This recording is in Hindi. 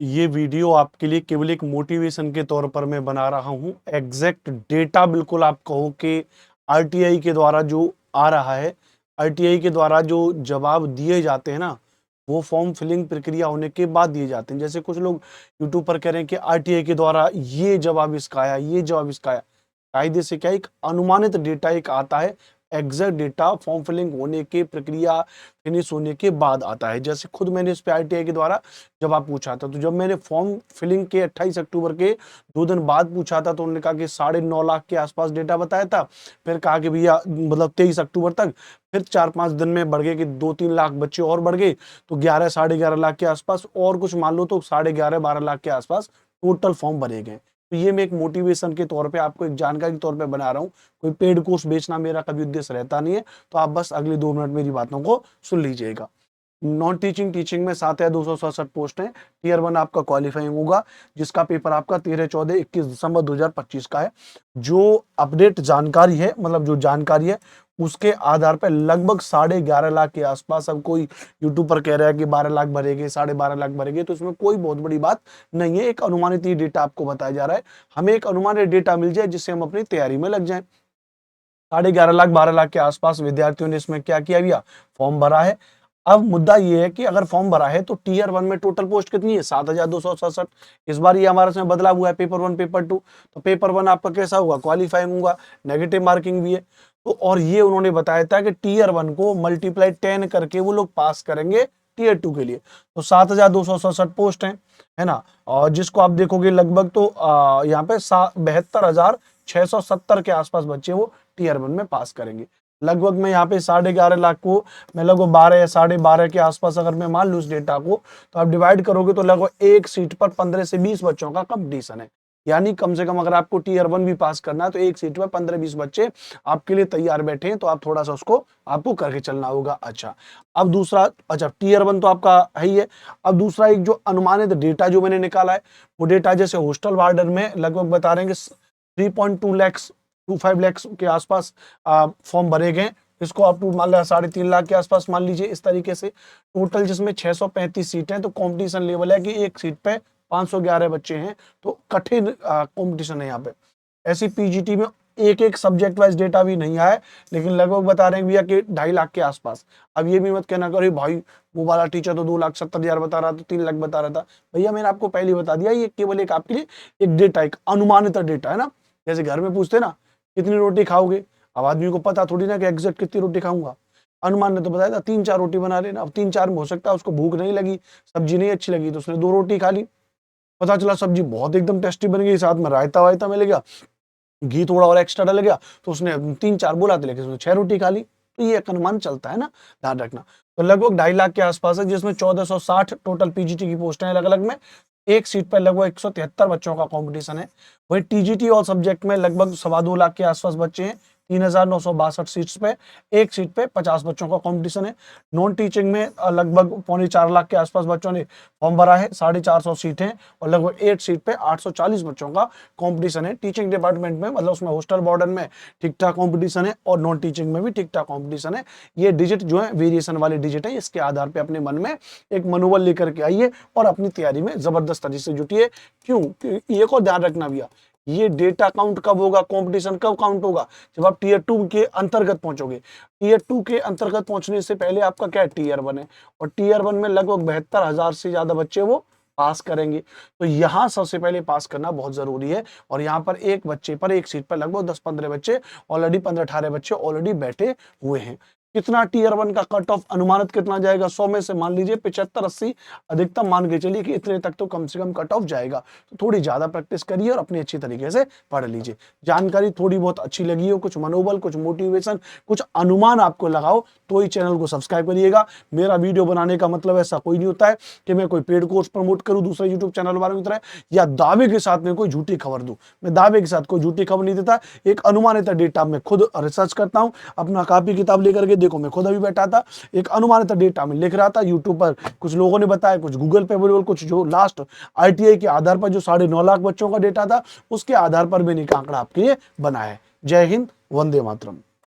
ये वीडियो आपके लिए केवल एक मोटिवेशन के तौर पर मैं बना रहा हूँ। एग्जैक्ट डेटा बिल्कुल आप कहो कि आरटीआई के द्वारा जो आ रहा है, आरटीआई के द्वारा जो जवाब दिए जाते हैं ना, वो फॉर्म फिलिंग प्रक्रिया होने के बाद दिए जाते हैं। जैसे कुछ लोग यूट्यूब पर कह रहे हैं कि आरटीआई के द्वारा ये जवाब इसका आया, ये जवाब इसका आया। कायदे से क्या एक अनुमानित डेटा एक आता है, एग्जैक्ट डेटा फॉर्म फिलिंग होने की प्रक्रिया फिनिश होने के बाद आता है। जैसे खुद मैंने इस पे आरटीआई के द्वारा जवाब पूछा था, तो जब मैंने फॉर्म फिलिंग के 28 अक्टूबर के 2 दिन बाद पूछा था, तो उन्होंने कहा कि 9.5 लाख के आसपास डेटा बताया था। फिर कहा कि भैया मतलब 23 अक्टूबर तक, फिर 4-5 दिन में बढ़ गए कि 2-3 लाख बच्चे और बढ़ गए, तो 11 11.5 लाख के आसपास और कुछ मान लो तो 11.5-12 लाख के आसपास टोटल फॉर्म भरे गए। तो ये मैं एक मोटिवेशन के तौर पे आपको एक जानकारी के तौर पे बना रहा हूँ। कोई पेड कोर्स बेचना मेरा कभी उद्देश्य रहता नहीं है। तो आप बस अगले 2 मिनट मेरी बातों को सुन लीजिएगा। नॉन टीचिंग टीचिंग में 7,267 पोस्ट हैं। टीयर 1 आपका क्वालिफाइंग होगा, जिसका पेपर आपका 13, 14, 21 दिसंबर 2025 का है। जो अपडेट जानकारी है, मतलब जो जानकारी है उसके आधार पर लगभग 11.5 लाख के आसपास। अब कोई यूट्यूब पर कह रहा है कि 12 लाख भरेंगे, 12.5 लाख भरेंगे, तो इसमें कोई बहुत बड़ी बात नहीं है। एक अनुमानित ही डेटा आपको बताया जा रहा है। हमें एक अनुमानित डेटा मिल जाए जिससे हम अपनी तैयारी में लग जाएं। 11.5 लाख 12 लाख के आसपास विद्यार्थियों ने इसमें क्या किया भैया, फॉर्म भरा है। अब मुद्दा ये है कि अगर फॉर्म भरा है तो टीयर 1 में टोटल पोस्ट कितनी है, 7,267। इस बार ये हमारे इसमें बदलाव हुआ है, पेपर 1 पेपर 2। तो पेपर 1 आपका कैसा होगा, क्वालिफाइंग होगा, नेगेटिव मार्किंग भी है। तो और ये उन्होंने बताया था कि टीयर 1 को मल्टीप्लाई 10 करके वो लोग पास करेंगे टीयर 2 के लिए। तो 7,267 पोस्ट है ना। और जिसको आप देखोगे लगभग तो यहाँ पे 72,670 के आसपास बच्चे वो टीयर 1 में पास करेंगे। लगभग मैं यहाँ पे 11.5 लाख को मैं लगभग 12 या 12.5 के आसपास अगर मैं मान लूँ इस डेटा को, तो आप डिवाइड करोगे तो लगभग एक सीट पर 15 से 20 बच्चों का कंपटीशन है। यानी कम से कम अगर आपको टीयर 1 भी पास करना है तो एक सीट पर 15-20 बच्चे आपके लिए तैयार बैठे हैं। तो आप थोड़ा सा उसको आपको करके चलना होगा। अच्छा, अब दूसरा, अच्छा टीयर 1 तो आपका है ही है। अब दूसरा एक जो अनुमानित डेटा जो मैंने निकाला है, वो डेटा जैसे हॉस्टल वार्डन में लगभग बता रहे हैं कि 3.2 लैक्स 25 लैक्स के आसपास फॉर्म भरे गए। इसको आप मान लिया 3.5 लाख के आसपास मान लीजिए। इस तरीके से टोटल जिसमें 635 सीटें हैं, तो कंपटीशन लेवल है कि एक सीट पे 511 बच्चे हैं। तो कठिन कंपटीशन है यहाँ पे। ऐसी पीजीटी में एक एक सब्जेक्ट वाइज डेटा भी नहीं आया, लेकिन लगभग बता रहे हैं भैया कि 2.5 लाख के आसपास। अब ये भी मत कहना करो भाई वो वाला टीचर तो 2,70,000 बता रहा था, 3 लाख बता रहा था। भैया मैंने आपको पहले बता दिया, ये केवल एक आपके लिए एक डेटा, एक अनुमानित डेटा है ना। जैसे घर में पूछते ना कितनी रोटी खाओगे, अब आदमी को पता थोड़ी ना कि एग्जैक्ट कितनी रोटी खाऊंगा। अनुमान ने तो बताया था 3-4 रोटी बना लेना। अब 3-4 में हो सकता है उसको भूख नहीं लगी, सब्जी नहीं अच्छी लगी, तो उसने 2 रोटी खा ली। पता चला सब्जी बहुत एकदम टेस्टी बन गई, साथ में रायता वायता मिल गया, घी थोड़ा और एक्स्ट्रा डल गया, तो उसने 3-4 बोला था, लेकिन उसने 6 रोटी खा ली। तो ये एक अनुमान चलता है ना, ध्यान रखना। तो लगभग 2.5 लाख के आसपास है, जिसमें 1460 टोटल पीजीटी की पोस्टें हैं अलग अलग में। एक सीट पर लगभग 173 बच्चों का कंपटीशन है। वही टीजीटी और सब्जेक्ट में लगभग 2.25 लाख के आसपास बच्चे हैं। 3,962 सीट्स पे, एक सीट पे 50 बच्चों का कंपटीशन है। नॉन टीचिंग में लगभग 3.25 लाख के आसपास बच्चों ने फॉर्म भरा है। 450 सीटें और लगभग 8 सीट पे 840 बच्चों का कंपटीशन है। टीचिंग डिपार्टमेंट में मतलब उसमें हॉस्टल वार्डन में ठीक ठाक कंपटीशन है, और नॉन टीचिंग में भी ठीक ठाक कंपटीशन है। ये डिजिट जो है वेरिएशन वाले डिजिट है, इसके आधार पे अपने मन में एक मनोबल लेकर के आइए और अपनी तैयारी में जबरदस्त तरीके से जुटिए। क्यों, ये को ध्यान रखना भैया, ये डेटा काउंट कब होगा, कंपटीशन कब काउंट होगा, जब आप टीयर 2 के अंतर्गत पहुंचोगे। टीयर 2 के अंतर्गत पहुंचने से पहले आपका क्या है, टीयर 1 है। और टीयर 1 में लगभग 72,000 से ज्यादा बच्चे वो पास करेंगे। तो यहाँ सबसे पहले पास करना बहुत जरूरी है। और यहाँ पर एक बच्चे पर एक सीट पर लगभग 10-15 बच्चे ऑलरेडी, 15-18 बच्चे ऑलरेडी बैठे हुए हैं। कितना टीयर 1 का कट ऑफ अनुमानित कितना जाएगा, 100 में से मान लीजिए 75-80 अधिकतम मान के चलिए कि इतने तक तो कम से कम कट ऑफ जाएगा। तो थोड़ी ज्यादा प्रैक्टिस करिए और अपनी अच्छी तरीके से पढ़ लीजिए। जानकारी थोड़ी बहुत अच्छी लगी हो, कुछ मनोबल, कुछ मोटिवेशन, कुछ अनुमान आपको लगाओ, तो ही चैनल को सब्सक्राइब करिएगा। मेरा वीडियो बनाने का मतलब ऐसा कोई नहीं होता है कि मैं कोई पेड कोर्स प्रमोट करूं दूसरे यूट्यूब चैनल वालों की तरह, या दावे के साथ में कोई झूठी खबर दूं। मैं दावे के साथ कोई झूठी खबर नहीं देता। एक अनुमानित डेटा मैं खुद रिसर्च करता हूं, अपना कॉपी किताब लेकर के, देखो मैं खुद अभी बैठा था, एक अनुमानित डेटा में लिख रहा था। यूट्यूब पर कुछ लोगों ने बताया, कुछ गूगल पे अवेलेबल, कुछ जो लास्ट आईटीआई के आधार पर जो 9.5 लाख बच्चों का डेटा था, उसके आधार पर मैंने एक आंकड़ा आपके लिए बनाया है। जय हिंद, वंदे मातरम।